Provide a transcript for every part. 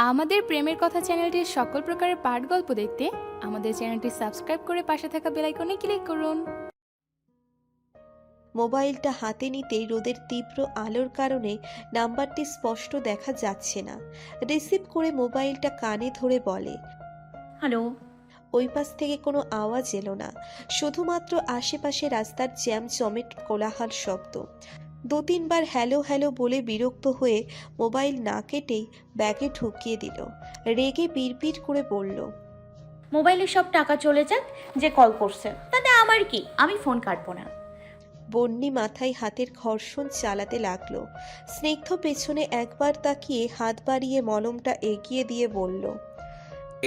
আমাদের প্রেমের কথা চ্যানেলটির সকল প্রকারের পাঠ গল্প দেখতে আমাদের চ্যানেলটি সাবস্ক্রাইব করে পাশে থাকা বেল আইকনে ক্লিক করুন। মোবাইলটা হাতে নিতেই রোদের তীব্র আলোর কারণে নাম্বারটি স্পষ্ট দেখা যাচ্ছে না। রিসিভ করে মোবাইলটা কানে ধরে বলে, হ্যালো। ওই পাশ থেকে কোনো আওয়াজ এলো না, শুধুমাত্র আশেপাশে রাস্তার জ্যাম জমেট কোলাহল শব্দ। দু তিনবার হ্যালো হ্যালো বলে বিরক্ত হয়ে মোবাইল না কেটেই ব্যাগে ঢুকিয়ে দিল। রেগে বিড়বিড় করে বলল, মোবাইলে সব টাকা চলে যাক, যে কল করছে তাতে আমার কি, আমি ফোন কাটবো না। বন্যি মাথায় হাতের ঘর্ষণ চালাতে লাগলো। স্নিগ্ধ পেছনে একবার তাকিয়ে হাত বাড়িয়ে মলমটা এগিয়ে দিয়ে বলল,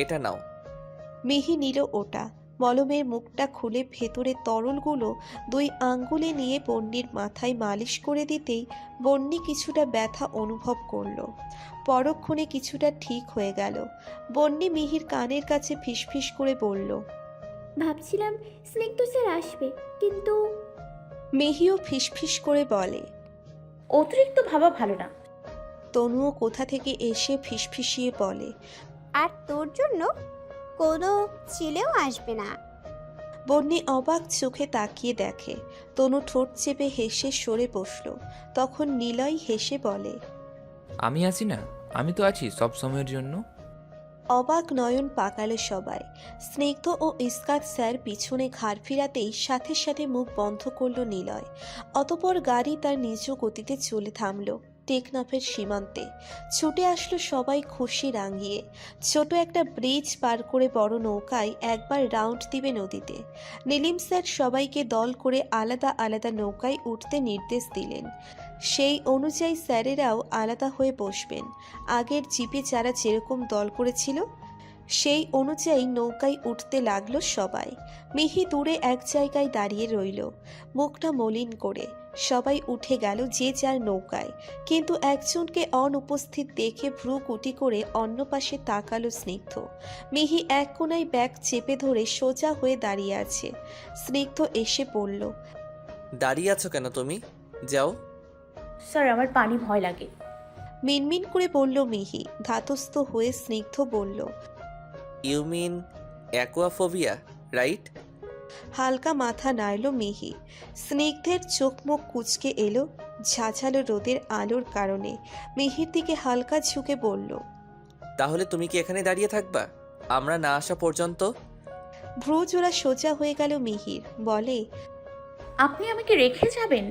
এটা নাও। মিহি নিল ওটা। মলমের মুখটা খুলে ভেতরে তরলগুলো দুই আঙ্গুলে নিয়ে বন্যির মাথায় মালিশ করে দিতেই বন্যি কিছুটা ব্যথা অনুভব করলো। পরক্ষণে কিছুটা ঠিক হয়ে গেল। বন্যি মিহির কানের কাছে ফিসফিস করে বলল, ভাবছিলাম স্নিগ্ধ স্যার আসবে, কিন্তু মিহিও ফিসফিস করে বলে। অতিরিক্ত ভাবা ভালো না। তনুও কোথা থেকে এসে ফিসফিসিয়ে বলে, আর তোর জন্য কোনো ছেলেও আসবে না। বন্যি অবাক চোখে তাকিয়ে দেখে তনু ঠোঁট চেপে হেসে সরে বসলো। তখন নিলয় হেসে বলে, আমি আছি না, আমি তো আছি সব সময়ের জন্য। অবাক নয়ন পাকালো সবাই। স্নিগ্ধ ও ইস্কাত স্যার পিছনে ঘাড় ফিরাতেই সাথে সাথে মুখ বন্ধ করল নিলয়। অতপর গাড়ি তার নিজ গতিতে চলে থামল টেকনাফের সীমান্তে। ছুটে আসলো সবাই খুশি রাঙিয়ে। ছোট একটা ব্রিজ পার করে বড় নৌকায় একবার রাউন্ড দিবে নদীতে। নীলিম স্যার সবাইকে দল করে আলাদা আলাদা নৌকায় উঠতে নির্দেশ দিলেন। সেই অনুযায়ী স্যারেরাও আলাদা হয়ে বসবেন। আগের জিপে যারা যেরকম দল করেছিল সেই অনুযায়ী নৌকায় উঠতে লাগলো সবাই। মিহি দূরে এক জায়গায় দাঁড়িয়ে রইল, মুখটা মলিন করে। সবাই উঠে গেল যে যার নৌকায়, কিন্তু একজনকে অনুপস্থিত দেখে ভ্রু কুটি করে অন্য পাশে তাকালো স্নিগ্ধ। মিহি এক কোনায় ব্যাগ চেপে ধরে সোজা হয়ে দাঁড়িয়ে আছে। স্নিগ্ধ এসে পড়ল। দাঁড়িয়ে আছো কেন তুমি? যাও। স্যার, আমার পানি ভয় লাগে। মিনমিন করে বলল মিহি। ধাতস্থ হয়ে স্নিগ্ধ বলল, ইউ মিন অ্যাকোয়াফোবিয়া, রাইট? হালকা মাথা নাড়ল মিহি। স্নিগ্ধের চোখ মুখ কুঁচকে এলো ঝাঝালো রোদের আলোর কারণে। মিহির দিকে হালকা ঝুঁকে বলল, তাহলে তুমি কি এখানে দাঁড়িয়ে থাকবা আমরা না আসা পর্যন্ত? ভ্রু জোড়া সোজা হয়ে গেল মিহির। বলে, আপনি আমাকে রেখে যাবেন?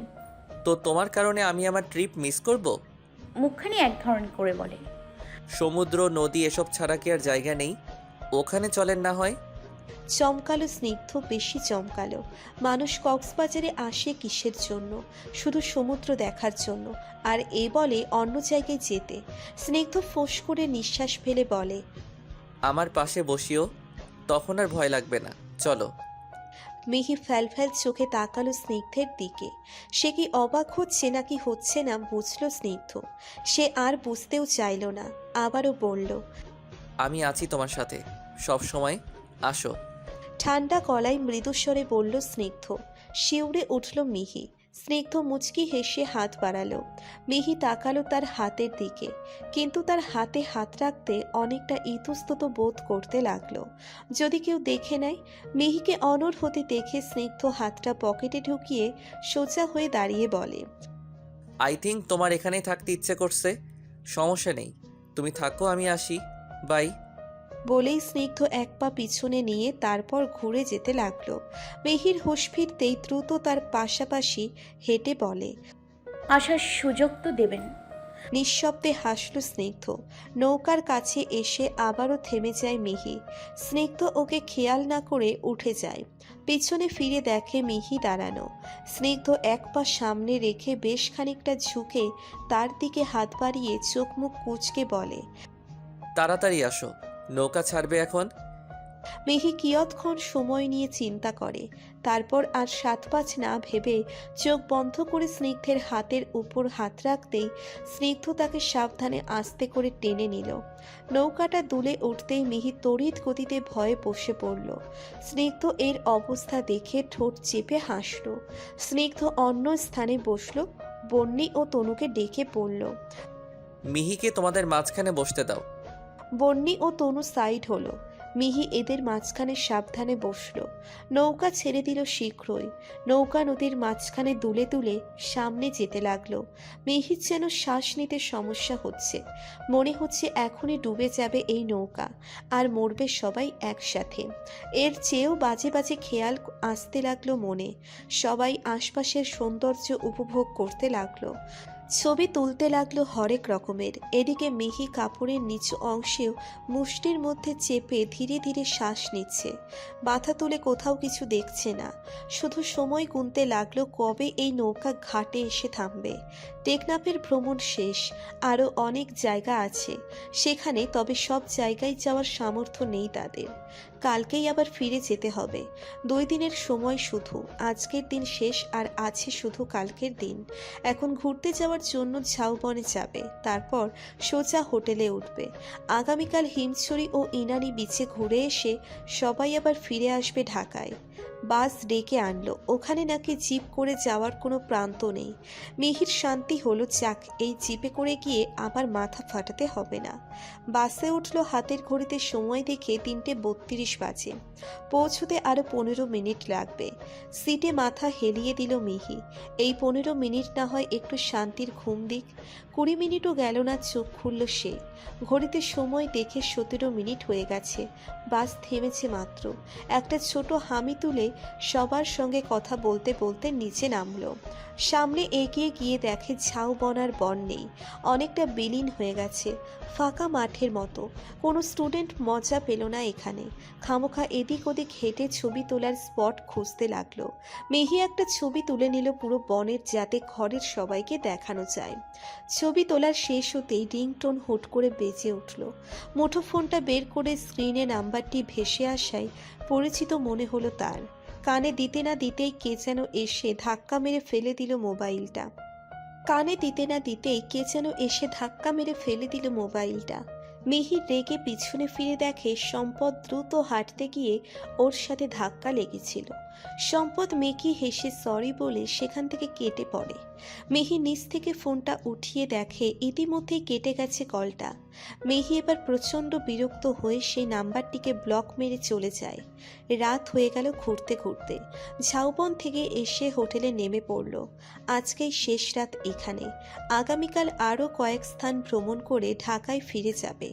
তো তোমার কারণে আমি আমার ট্রিপ মিস করব? মুখখানি এক ধরন করে বলে। সমুদ্র নদী এসব ছাড়া কি আর জায়গা নেই? ওখানে চলেন না হয়? চমকালো স্নিগ্ধ, বেশি চমকালো। মানুষ কক্সবাজারে আসে কিসের জন্য? শুধু সমুদ্র দেখার জন্য। আর এ বলে অন্য জায়গায় যেতে। স্নিগ্ধ ফোঁস করে নিঃশ্বাস ফেলে বলে, আমার পাশে বসিও, তখন আর ভয় লাগবে না, চলো। মিহি ফ্যাল ফ্যাল চোখে তাকালো স্নিগ্ধের দিকে। সে কি অবাক হচ্ছে নাকি হচ্ছে না বুঝল স্নিগ্ধ। সে আর বুঝতেও চাইল না। আবারও বলল, আমি আছি তোমার সাথে সব সময়, আসো। ঠান্ডা গলায় মৃদুস্বরে বলল স্নিগ্ধ। শিউরে উঠল মিহি। স্নিগ্ধ মুচকি হেসে হাত বাড়ালো। মিহি তাকালো তার হাতের দিকে, কিন্তু তার হাতে হাত রাখতে অনেকটা ইতস্তত বোধ করতে লাগলো। যদি কেউ দেখে নেয়। মিহিকে অনড় হতে দেখে স্নিগ্ধ হাতটা পকেটে ঢুকিয়ে সোজা হয়ে দাঁড়িয়ে বলে, আই থিঙ্ক তোমার এখানেই থাকতে ইচ্ছে করছে। সমস্যা নেই, তুমি থাকো, আমি আসি, বাই। বলেই স্নিগ্ধ এক পা পিছনে নিয়ে তারপর ঘুরে যেতে লাগলো। মিহির হুঁশ ফিরতেই দ্রুত তার পাশাপাশি হেঁটে বলে, আসার সুযোগ তো দেবেন। নিঃশব্দে হাসল স্নিগ্ধ। নৌকার কাছে এসে আবারও থেমে যায় মিহি। স্নিগ্ধ ওকে খেয়াল না করে উঠে যায়। পিছনে ফিরে দেখে মিহি দাঁড়ানো। স্নিগ্ধ এক পা সামনে রেখে বেশ খানিকটা ঝুঁকে তার দিকে হাত বাড়িয়ে চোখ মুখ কুঁচকে বলে, তাড়াতাড়ি আসো, নৌকা ছাড়বে এখন। মিহি কিয়ৎক্ষণ সময় নিয়ে চিন্তা করে। তারপর আর সাত পাঁচ না ভেবে চোখ বন্ধ করে স্নিগ্ধের হাতের উপর হাত রাখতেই স্নিগ্ধ তাকে সাবধানে আস্তে করে টেনে নিল। নৌকাটা দুলে উঠতেই মিহি তড়িৎ গতিতে ভয়ে বসে পড়ল। স্নিগ্ধ এর অবস্থা দেখে ঠোঁট চেপে হাসল। স্নিগ্ধ অন্য স্থানে বসল। বন্যি ও তনুকে ডেকে পড়ল, মিহিকে তোমাদের মাঝখানে বসতে দাও। বন্নি ও তনু সাইড হলো। মিহি এদের মাঝখানে সাবধানে বসলো। নৌকা ছেড়ে দিল শীঘ্রই। নৌকা নদীর মাঝখানে দুলে দুলে সামনে যেতে লাগলো। মিহির যেন শ্বাস নিতে সমস্যা হচ্ছে। মনে হচ্ছে এখনই ডুবে যাবে এই নৌকা, আর মরবে সবাই একসাথে। এর চেয়েও বাজে বাজে খেয়াল আসতে লাগলো মনে। সবাই আশপাশের সৌন্দর্য উপভোগ করতে লাগলো। ছবি তুলতে লাগলো হরেক রকমের। এদিকে মিহি কাপড়ের নিচু অংশেও মুষ্টির মধ্যে চেপে ধীরে ধীরে শ্বাস নিচ্ছে। মাথা তুলে কোথাও কিছু দেখছে না। শুধু সময় গুনতে লাগলো কবে এই নৌকা ঘাটে এসে থামবে। টেকনাফের ভ্রমণ শেষ, আরও অনেক জায়গা আছে সেখানে, তবে সব জায়গায় যাওয়ার সামর্থ্য নেই তাদের। কালকেই আবার ফিরে যেতে হবে। 2 দিনের সময় শুধু। আজকের দিন শেষ, আর আছে শুধু কালকের দিন। এখন ঘুরতে যাওয়ার জন্য ঝাউবনে যাবে, তারপর সোজা হোটেলে উঠবে। আগামীকাল হিমছড়ি ও ইনানি বিচে ঘুরে এসে সবাই আবার ফিরে আসবে ঢাকায়। বাস ডেকে আনলো। ওখানে নাকি জিপ করে যাওয়ার কোনো প্রান্ত নেই। মিহির শান্তি হলো, যাক, এই জিপে করে গিয়ে আবার মাথা ফাটাতে হবে না। বাসে উঠলো। হাতের ঘড়িতে সময় দেখে 3:32 বাজে। পৌঁছতে আরও 15 মিনিট লাগবে। সিটে মাথা হেলিয়ে দিল মিহি। এই 15 মিনিট না হয় একটু শান্তির ঘুম দিক। 20 মিনিটও গেল না, চোখ খুলল সে। ঘড়িতে সময় দেখে 17 মিনিট হয়ে গেছে। বাস থেমেছে মাত্র। একটা ছোট হামি তুলে সবার সঙ্গে কথা বলতে বলতে নিচে নামলো। সামনে এগিয়ে গিয়ে দেখে ঝাউবন আর বন নেই, অনেকটা বিলীন হয়ে গেছে, ফাঁকা মাঠের মতো। কোনো স্টুডেন্ট মজা পেল না এখানে। খামোখা এদিক ওদিক হেঁটে ছবি তোলার স্পট খুঁজতে লাগলো। মেহি একটা ছবি তুলে নিল পুরো বনের, যাতে ঘরের সবাইকে দেখানো যায়। ছবি তোলার শেষ হতেই রিংটোন হুট করে বেজে উঠল। মুঠোফোনটা বের করে স্ক্রিনে নাম্বারটি ভেসে আসায় পরিচিত মনে হলো তার। কানে দিতে না দিতেই কে যেন এসে ধাক্কা মেরে ফেলে দিল মোবাইলটা। মিহি রেগে পিছনে ফিরে দেখে সম্পদ দ্রুত হাঁটতে গিয়ে ওর সাথে ধাক্কা লেগেছিল। সম্পদ মেকি হেসে সরি বলে সেখান থেকে কেটে পড়ে। মিহি নিচ থেকে ফোনটা উঠিয়ে দেখে ইতিমধ্যেই কেটে গেছে কলটা। মিহি এবার প্রচণ্ড বিরক্ত হয়ে সেই নাম্বারটিকে ব্লক মেরে চলে যায়। রাত হয়ে গেল ঘুরতে ঘুরতে। ঝাউবন থেকে এসে হোটেলে নেমে পড়ল। আজকেই শেষ রাত এখানে। আগামীকাল আরও কয়েক স্থান ভ্রমণ করে ঢাকায় ফিরে যাবে।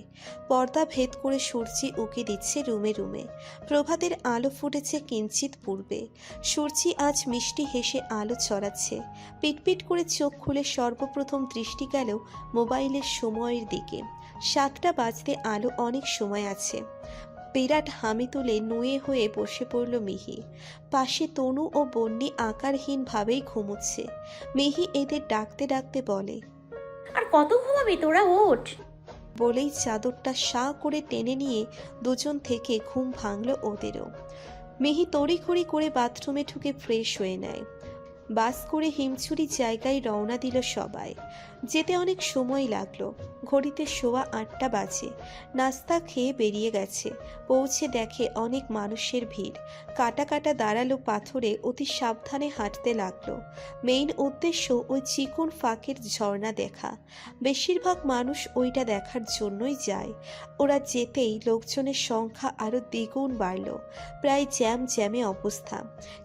পর্দা ভেদ করে সূর্যি উকি দিচ্ছে রুমে রুমে। প্রভাতের আলো ফুটেছে কিঞ্চিত পূর্বে। সূর্যি আজ মিষ্টি হেসে আলো ছড়াচ্ছে। পিটপিট করে চোখ খুলে সর্বপ্রথম দৃষ্টি গেল মোবাইলের সময়ের দিকে। 7টা বাজতে আলো অনেক সময় আছে। বিরাট হামি তুলে নুয়ে হয়ে বসে পড়ল মিহি। পাশে তনু ও বন্নি আকারহীনভাবেই ঘুমোচ্ছে। মিহি এদের ডাকতে ডাকতে বলে, আর কত ঘুমাবি তোরা, ওঠ। বলেই চাদরটা সা করে টেনে নিয়ে দুজন থেকে ঘুম ভাঙল ওদেরও। মিহি তড়িঘড়ি করে বাথরুমে ঢুকে ফ্রেশ হয়ে নেয়। বাস করে হিমছড়ি জায়গায় রওনা দিল সবাই। যেতে অনেক সময় লাগলো। ঘড়িতে 8:15 বাজে। নাস্তা খেয়ে বেরিয়ে গেছে। পৌঁছে দেখে অনেক মানুষের ভিড়। কাটা কাটা দাঁড়ালো পাথরে অতি সাবধানে হাঁটতে লাগলো। মেইন উদ্দেশ্য ওই চিকন ফাঁকের ঝর্ণা দেখা। বেশিরভাগ মানুষ ওইটা দেখার জন্যই যায়। ওরা যেতেই লোকজনের সংখ্যা আরও দ্বিগুণ বাড়ল। প্রায় জ্যামে অবস্থা।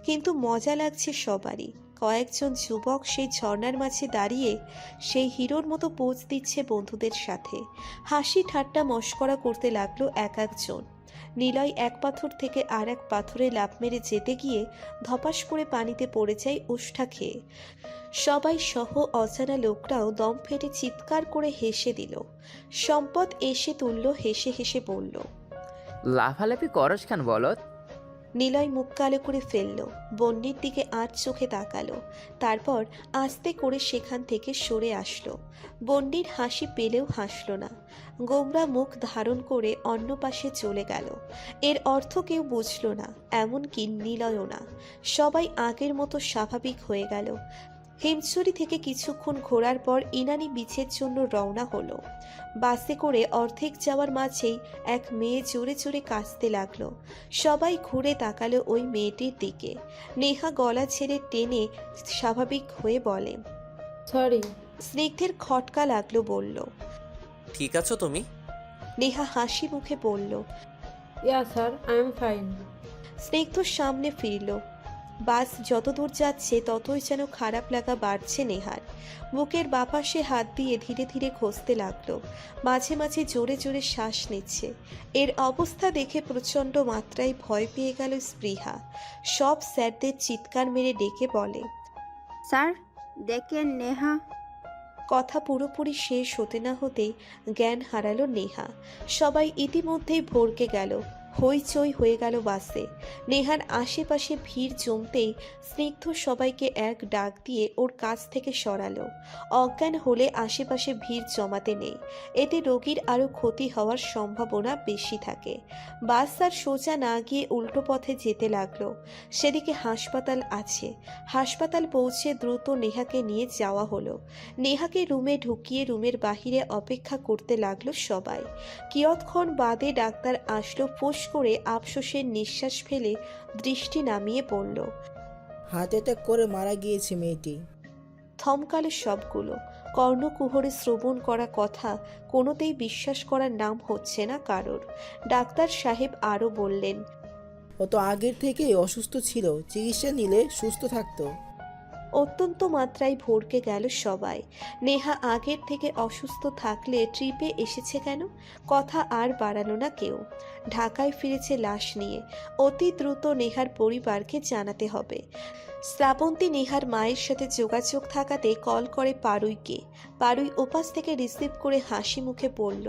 কিন্তু মজা লাগছে সবারই। কয়েকজন যুবক সেই ঝর্ণার মাঝে দাঁড়িয়ে সেই হিরোর মতো পোজ দিচ্ছে বন্ধুদের সাথে। হাসি ঠাট্টা মশকরা করতে লাগলো এক একজন। নিলয় এক পাথর থেকে আর এক পাথরে লাফ মেরে যেতে গিয়ে ধপাস করে পানিতে পড়ে যায় উষ্ঠা খেয়ে। সবাই সহ অজানা লোকরাও দম ফেটে চিৎকার করে হেসে দিল। সম্পদ এসে তুলল, হেসে হেসে বলল, লাফালাফি করস কেন বলত? নিলয় মুখ কালো করে ফেলল। বন্যির দিকে আট চোখে তাকালো। তারপর আস্তে করে সেখান থেকে সরে আসলো। বন্যির হাসি পেলেও হাসল না। গোমরা মুখ ধারণ করে অন্য পাশে চলে গেল। এর অর্থ কেউ বুঝল না, এমনকি নিলয়ও না। সবাই আগের মতো স্বাভাবিক হয়ে গেল। হিমছড়ি থেকে কিছুক্ষণ ঘোরার পর ইনানি বিচের জন্য রওনা হলো। বাসে করে অর্ধেক যাওয়ার মাঝেই এক মেয়ে জোরে জোরে কাঁদতে লাগলো। সবাই ঘুরে তাকালো ওই মেয়েটির দিকে। নেহা গলা ছেড়ে টেনে স্বাভাবিক হয়ে বলে, সরি। স্নিগ্ধের খটকা লাগলো, বলল, ঠিক আছো তুমি? নেহা হাসি মুখে বলল। ইয়া স্যার, আই এম ফাইন। স্নিগ্ধ সামনে ফিরল। বাস যতদূর যাচ্ছে ততই যেন খারাপ লাগা বাড়ছে নেহার। বুকের বাপাশে হাত দিয়ে ধীরে ধীরে ঘষতে লাগলো। মাঝে মাঝে জোরে জোরে শ্বাস নিচ্ছে। এর অবস্থা দেখে প্রচণ্ড মাত্রায় ভয় পেয়ে গেল স্পৃহা। সব স্যারদের চিৎকার মেরে ডেকে বলে। স্যার দেখেন নেহা। কথা পুরোপুরি শেষ হতে না হতেই জ্ঞান হারালো নেহা। সবাই ইতিমধ্যেই ভড়কে গেল। হইচই হয়ে গেল বাসে। নেহার আশেপাশে ভিড় জমতেই স্নিগ্ধ সবাইকে এক ডাক দিয়ে ওর কাছ থেকে সরালো। অজ্ঞান হলে আশেপাশে ভিড় জমাতে নেই, এতে রোগীর আরও ক্ষতি হওয়ার সম্ভাবনা বেশি থাকে। বাস আর সোজা না গিয়ে উল্টো পথে যেতে লাগলো। সেদিকে হাসপাতাল আছে। হাসপাতাল পৌঁছে দ্রুত নেহাকে নিয়ে যাওয়া হলো। নেহাকে রুমে ঢুকিয়ে রুমের বাহিরে অপেক্ষা করতে লাগলো সবাই। কিয়ৎক্ষণ বাদে ডাক্তার আসলো। ফোঁস করে আফসোসের নিঃশ্বাস ফেলে দৃষ্টি নামিয়ে পড়ল। হার্ট অ্যাটাক করে মারা গিয়েছে মেয়েটি। থমকালো সবগুলো। কর্ণকুহরে শ্রবণ করা কথা কোনোতেই বিশ্বাস করার নাম হচ্ছে না কারোর। ডাক্তার সাহেব আরও বললেন, ও তো আগের থেকেই অসুস্থ ছিল, চিকিৎসা নিলে সুস্থ থাকতো। অত্যন্ত মাত্রায় ভড়কে গেল সবাই। নেহা আগের থেকে অসুস্থ থাকলে ট্রিপে এসেছে কেন? কথা আর বাড়ালো না কেউ। ঢাকায় ফিরেছে লাশ নিয়ে। অতি দ্রুত নেহার পরিবারকে জানাতে হবে। শ্রাবন্তী নেহার মায়ের সাথে যোগাযোগ থাকাতে কল করে পারুইকে। পারুই ওপাশ থেকে রিসিভ করে হাসি মুখে বলল,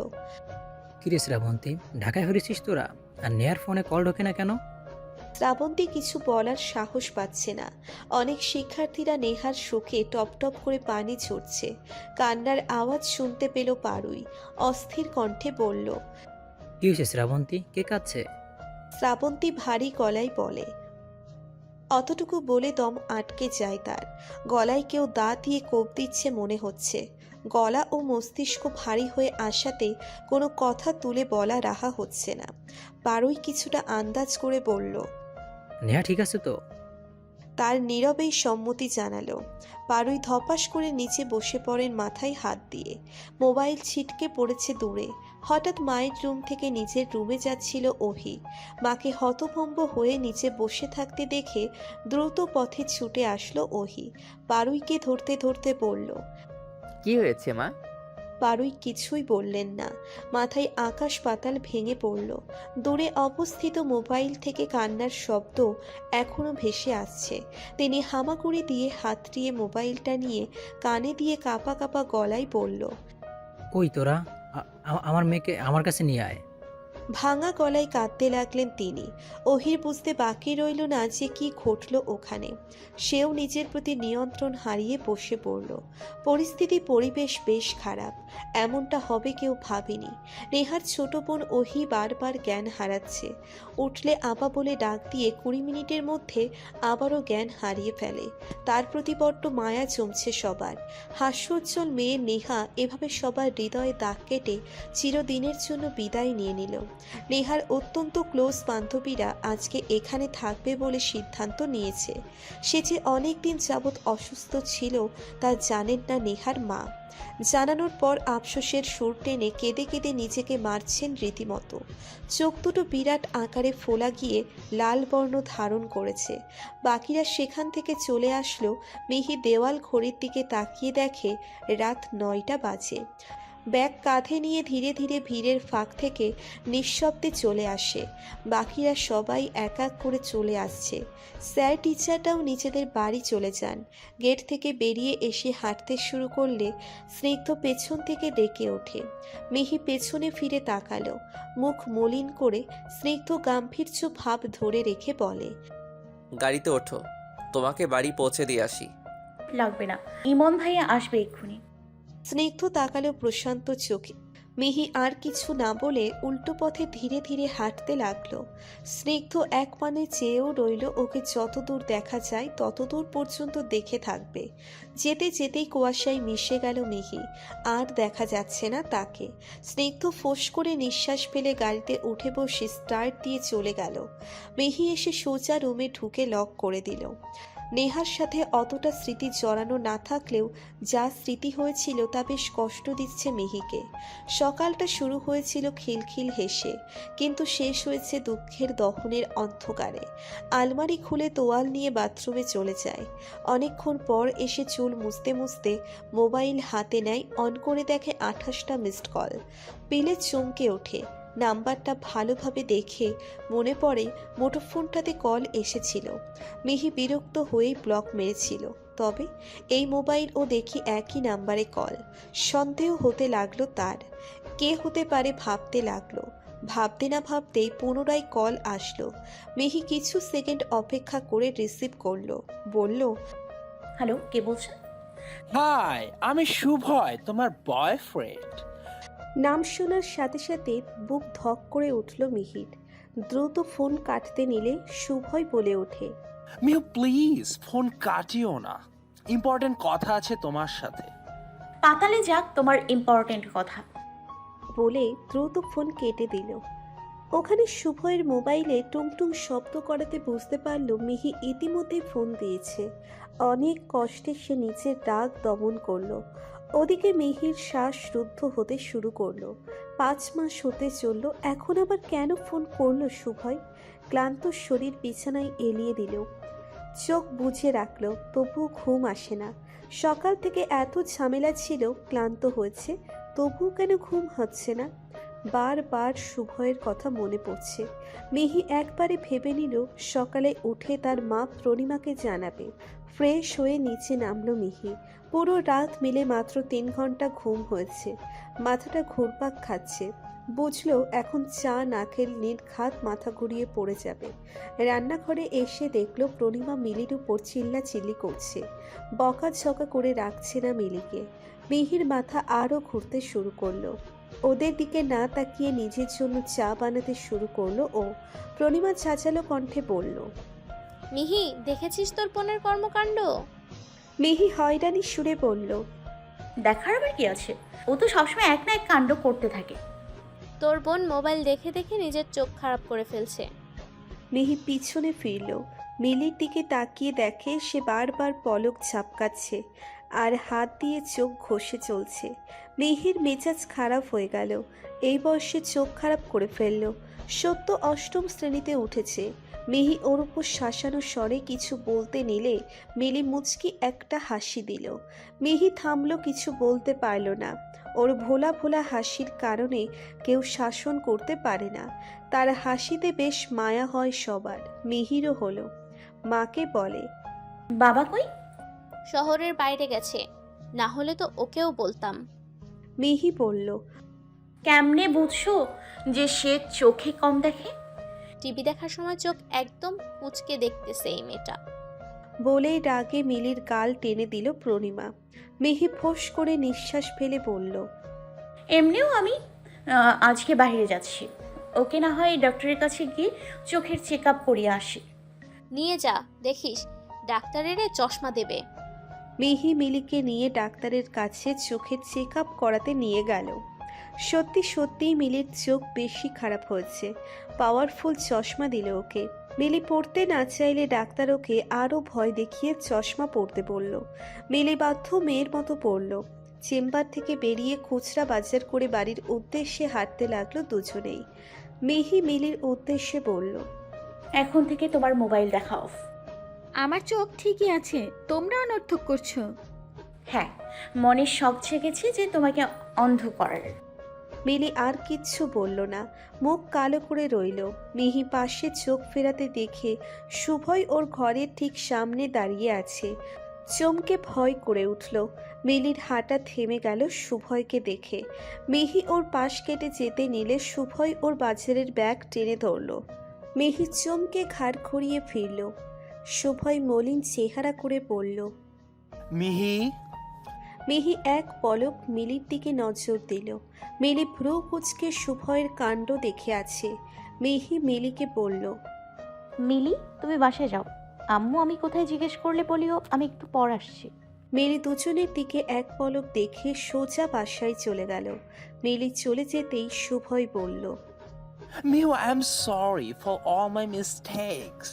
কিরে শ্রাবন্তী, ঢাকায় ফিরেছিস তোরা? আর নেহার ফোনে কল ঢোকে না কেন? শ্রাবন্তী কিছু বলার সাহস পাচ্ছে না। অনেক শিক্ষার্থীরা নেহার শোকে টপ টপ করে পানি ঝরছে। কান্নার আওয়াজ শুনতে পেল পারুই। অস্থির কণ্ঠে বলল, কি হয়েছে শ্রাবন্তী, কে কাঁদছে? শ্রাবন্তী ভারী গলায় বলে। অতটুকু বলে দম আটকে যায় তার। গলায় কেউ দা দিয়ে কোপ দিচ্ছে মনে হচ্ছে। গলা ও মস্তিষ্ক ভারী হয়ে আসাতে কোনো কথা তুলে বলা রাহা হচ্ছে না। পারুই কিছুটা আন্দাজ করে বলল, নেহা ঠিক আছে তো? তার নীরবেই সম্মতি জানালো। পারুই ধপাস করে নিচে বসে পড়েন মাথায় হাত দিয়ে। মোবাইল ছিটকে পড়েছে দূরে। হঠাৎ মায়ের রুম থেকে নিজের রুমে যাচ্ছিল ওহি। মাকে হতভম্ব হয়ে নিচে বসে থাকতে দেখে দ্রুত পথে ছুটে আসলো ওহি। পারুইকে ধরতে ধরতে বলল। কি হয়েছে মা? পারুই কিছুই বললেন না। মাথায় আকাশ পাতাল ভেঙে পড়ল। দূরে অবস্থিত মোবাইল থেকে কান্নার শব্দ এখনো ভেসে আসছে। তিনি হামাগুড়ি দিয়ে হাতড়িয়ে মোবাইলটা নিয়ে কানে দিয়ে কাঁপা কাঁপা গলায় বলল, কই তোরা? আমার মেয়েকে আমার কাছে নিয়ে আয়। ভাঙা গলায় কাঁদতে লাগলেন তিনি। ওহির বুঝতে বাকি রইল না যে কি ঘটল ওখানে। সেও নিজের প্রতি নিয়ন্ত্রণ হারিয়ে বসে পড়ল। পরিস্থিতি পরিবেশ বেশ খারাপ। এমনটা হবে কেউ ভাবেনি। নেহার ছোট বোন ওহি বারবার জ্ঞান হারাচ্ছে। উঠলে আপা বলে ডাক দিয়ে 20 মিনিটের মধ্যে আবারও জ্ঞান হারিয়ে ফেলে। তার প্রতি বড্ড মায়া জমছে সবার। হাস্যোজ্জ্বল মেয়ে নেহা এভাবে সবার হৃদয়ে দাগ কেটে চিরদিনের জন্য বিদায় নিয়ে নিল। নেহার অত্যন্ত ক্লোজ বান্ধবীরা আজকে এখানে থাকবে বলে সিদ্ধান্ত নিয়েছে। সে যে অনেক দিন যাবৎ অসুস্থ ছিল তা জানেন না নেহার মা। জানানোর পর আফসোসের সুর টেনে কেঁদে কেঁদে নিজেকে মারছেন রীতিমতো। চোখ দুটো বিরাট আকারে ফোলা গিয়ে লাল বর্ণ ধারণ করেছে। বাকিরা সেখান থেকে চলে আসলো। মিহি দেওয়াল ঘড়ির দিকে তাকিয়ে দেখে রাত 9টা বাজে। ব্যাগ কাঁধে নিয়ে ধীরে ধীরে ভিড়ের ফাঁক থেকে নিঃশব্দে চলে আসে। বাকিরা সবাই এক এক করে চলে আসছে। স্যার টিচাররাও নিজেদের বাড়ি চলে যান। গেট থেকে বেরিয়ে এসে হাঁটতে শুরু করলে স্নিগ্ধ পেছন থেকে ডেকে ওঠে। মিহি পেছনে ফিরে তাকালো। মুখ মলিন করে স্নিগ্ধ গাম্ভীর্য ভাব ধরে রেখে বলে, গাড়িতে ওঠো, তোমাকে বাড়ি পৌঁছে দিয়ে আসি। লাগবে না, ইমন ভাইয়া আসবে এক্ষুনি। স্নিগ্ধ তাকালো প্রশান্ত চোখে। মিহি আর কিছু না বলে উল্টো পথে ধীরে ধীরে হাঁটতে লাগলো। স্নিগ্ধ এক পানে চেয়েও রইল ওকে যতদূর দেখা যায় ততদূর পর্যন্ত দেখে থাকবে। যেতে যেতেই কুয়াশায় মিশে গেল মিহি। আর দেখা যাচ্ছে না তাকে। স্নিগ্ধ ফোঁস করে নিঃশ্বাস ফেলে গাড়িতে উঠে বসে স্টার্ট দিয়ে চলে গেল। মিহি এসে সোজা রুমে ঢুকে লক করে দিল। নেহার সাথে অতটা স্মৃতি জড়ানো না থাকলেও যা স্মৃতি হয়েছিল তা বেশ কষ্ট দিচ্ছে মিহিকে। সকালটা শুরু হয়েছিল খিলখিল হেসে, কিন্তু শেষ হয়েছে দুঃখের দহনের অন্ধকারে। আলমারি খুলে তোয়াল নিয়ে বাথরুমে চলে যায়। অনেকক্ষণ পর এসে চুল মুছতে মুছতে মোবাইল হাতে নেয়, অন করে দেখে 28টা মিসড কল। পেলে চমকে ওঠে। নাম্বারটা ভালোভাবে দেখে মনে পড়ে মুঠোফোনটাতে কল এসেছিল। মিহি বিরক্ত হয়েই ব্লক মেরেছিল, তবে এই মোবাইল ও দেখি একই নাম্বারে কল। সন্দেহ হতে লাগলো তার, কে হতে পারে ভাবতে লাগলো। ভাবতে না ভাবতেই পুনরায় কল আসলো। মিহি কিছু সেকেন্ড অপেক্ষা করে রিসিভ করলো, বলল, হ্যালো, কে বলছেন? হাই, আমি শুভয়, তোমার বয়ফ্রেন্ড। নাম শোনার সাথে সাথে বুক ধক করে উঠল মিহির। দ্রুত ফোন কাটতে নিলে শুভই বলে ওঠে, মিহু প্লিজ ফোন কাটিও না, ইম্পর্টেন্ট কথা আছে তোমার সাথে। পাতালে যাক তোমার ইম্পর্টেন্ট কথা। বলে দ্রুত ফোন কেটে দিল। ওখানে শুভয়ের মোবাইলে টুংটুং শব্দ করাতে বুঝতে পারল মিহি ইতিমধ্যে ফোন দিয়েছে। অনেক কষ্টে সে নিজের রাগ দমন করলো। ওদিকে মিহির শ্বাস রুদ্ধ হতে শুরু করলো। 5 মাস হতে চলল, এখন আবার কেন ফোন করলো শুভয়? ক্লান্ত শরীর বিছানায় এলিয়ে দিল, চোখ বুজে রাখলো, তবুও ঘুম আসে না। সকাল থেকে এত ঝামেলা ছিল, ক্লান্ত হয়েছে, তবুও কেন ঘুম হচ্ছে না? বারবার শুভয়ের কথা মনে পড়ছে। মিহি একবারে ভেবে নিল সকালে উঠে তার মা প্রণিমাকে জানাবে। ফ্রেশ হয়ে নিচে নামলো মিহি। পুরো রাত মিলে মাত্র 3 ঘন্টা ঘুম হয়েছে। মাথাটা ঘুরপাক খাচ্ছে। বুঝলো এখন চা না খেলে নির্ঘাত মাথা ঘুরিয়ে পড়ে যাবে। রান্নাঘরে এসে দেখলো প্রণিমা মিলির উপর চিল্লাচিল্লি করছে, বকাঝকা করে রাখছে না মিলিকে। মিহির মাথা আরও ঘুরতে শুরু করলো। ওদের দিকে না তাকিয়ে নিজের জন্য চা বানাতে শুরু করলো ও। প্রণিমা চাচালো কণ্ঠে বলল, মিহি, দেখেছিস তোর বোনের কর্মকাণ্ড? মিহি হয়রানি সুরে বলল, দেখার আবার কি আছে, ও তো সবসময় এক না এক কাণ্ড করতে থাকে। তোর বোন মোবাইল দেখে দেখে নিজের চোখ খারাপ করে ফেলছে। মিহি পিছনে ফিরল। মিলির দিকে তাকিয়ে দেখে সে বারবার পলক ঝাপকাচ্ছে আর হাত দিয়ে চোখ ঘষে চলছে। মিহির মেজাজ খারাপ হয়ে গেল। এই বয়সে চোখ খারাপ করে ফেলল। সত্য 8ম শ্রেণীতে উঠেছে। মিহি ওর উপর শাসানো স্বরে কিছু বলতে নিলে মিলি মুচকি একটা হাসি দিল। মিহি থামলো, কিছু বলতে পারল না। ওর ভোলা ভোলা হাসির কারণে কেউ শাসন করতে পারে না। তার হাসিতে বেশ মায়া হয় সবার, মিহিরও হলো। মাকে বলে, বাবা কই? শহরের বাইরে গেছে, না হলে তো ওকেও বলতাম। মিহি বলল, কেমনে বুঝছো যে সে চোখে কম দেখে? টিভি দেখার সময় চোখ একদম কুচকে দেখতেছে এই মেয়েটা। বলেই রাগে মিলির গাল টেনে দিল প্রণিমা। মিহি ফোঁস করে নিঃশ্বাস ফেলে বলল, এমনিও আমি আজকে বাইরে যাচ্ছি, ওকে না হয় ডক্টরের কাছে গিয়ে চোখের চেক আপ করিয়ে আসি। নিয়ে যা, দেখিস ডাক্তারের চশমা দেবে। মিহি মিলিকে নিয়ে ডাক্তারের কাছে চোখের চেক আপ করাতে নিয়ে গেল। সত্যি সত্যিই মিলির চোখ বেশি খারাপ হয়েছে। পাওয়ারফুল চশমা দিল ওকে। মিলি পড়তে না চাইলে ডাক্তার ওকে আরও ভয় দেখিয়ে চশমা পরতে বলল। মিলি বাধ্য মেয়ের মতো পড়ল। চেম্বার থেকে বেরিয়ে খুচরা বাজার করে বাড়ির উদ্দেশ্যে হাঁটতে লাগলো দুজনেই। মিহি মিলির উদ্দেশ্যে বলল, এখন থেকে তোমার মোবাইল দেখা অফ। আমার চোখ ঠিকই আছে, তোমরা অনর্থক করছো। হ্যাঁ, মনের শখ জেগেছে যে তোমাকে অন্ধ করার। মিলি আর কিচ্ছু বলল না, মুখ কালো করে রইল। মিহি পাশে চোখ ফেরাতে দেখে শুভই ওর ঘরের ঠিক সামনে দাঁড়িয়ে আছে। চমকে ভয় করে উঠল। মিলির হাঁটা থেমে গেল শুভয়কে দেখে। মিহি ওর পাশ কেটে যেতে নিলে শুভই ওর বাজারের ব্যাগ টেনে ধরল। মিহি চমকে ঘাড় ঘুরিয়ে ফিরল। শুভই মলিন চেহারা করে বলল, মিহি। মিহি এক পলক মিলির দিকে নজর দিল। মিলি ভ্রু কুচকে শুভয়ের কাণ্ড দেখে আছে। মিহি মিলিকে বলল, মিলি, তুমি বাসায় যাও, আম্মু আমি কোথায় জিজ্ঞেস করলে বলিও আমি একটু পর আসছি। মিলি দুজনের দিকে এক পলক দেখে সোজা বাসায় চলে গেল। মিলি চলে যেতেই শুভয় বলল, Mihu, I am sorry for all my mistakes.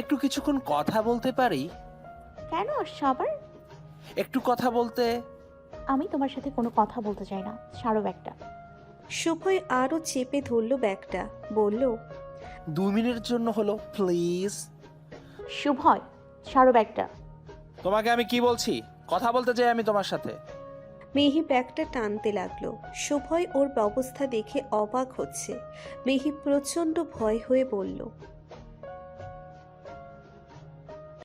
একটু কিছুক্ষণ কথা বলতে পারি? কেন সবার? একটু কথা বলতে। আমি তোমার সাথে কোনো কথা বলতে চাই না, ছাড়ো ব্যাগটা। শুভই আরও চেপে ধরল ব্যাগটা, বলল, 2 মিনিটের জন্য হলো, প্লিজ। শুভয়, ছাড়ো ব্যাগটা। তোমাকে আমি কি বলছি? কথা বলতে চাই আমি তোমার সাথে। মেহি ব্যাগটা টানতে লাগলো। শুভই ওর ব্যবস্থা দেখে অবাক হচ্ছে। মেহি প্রচণ্ড ভয় হয়ে বলল,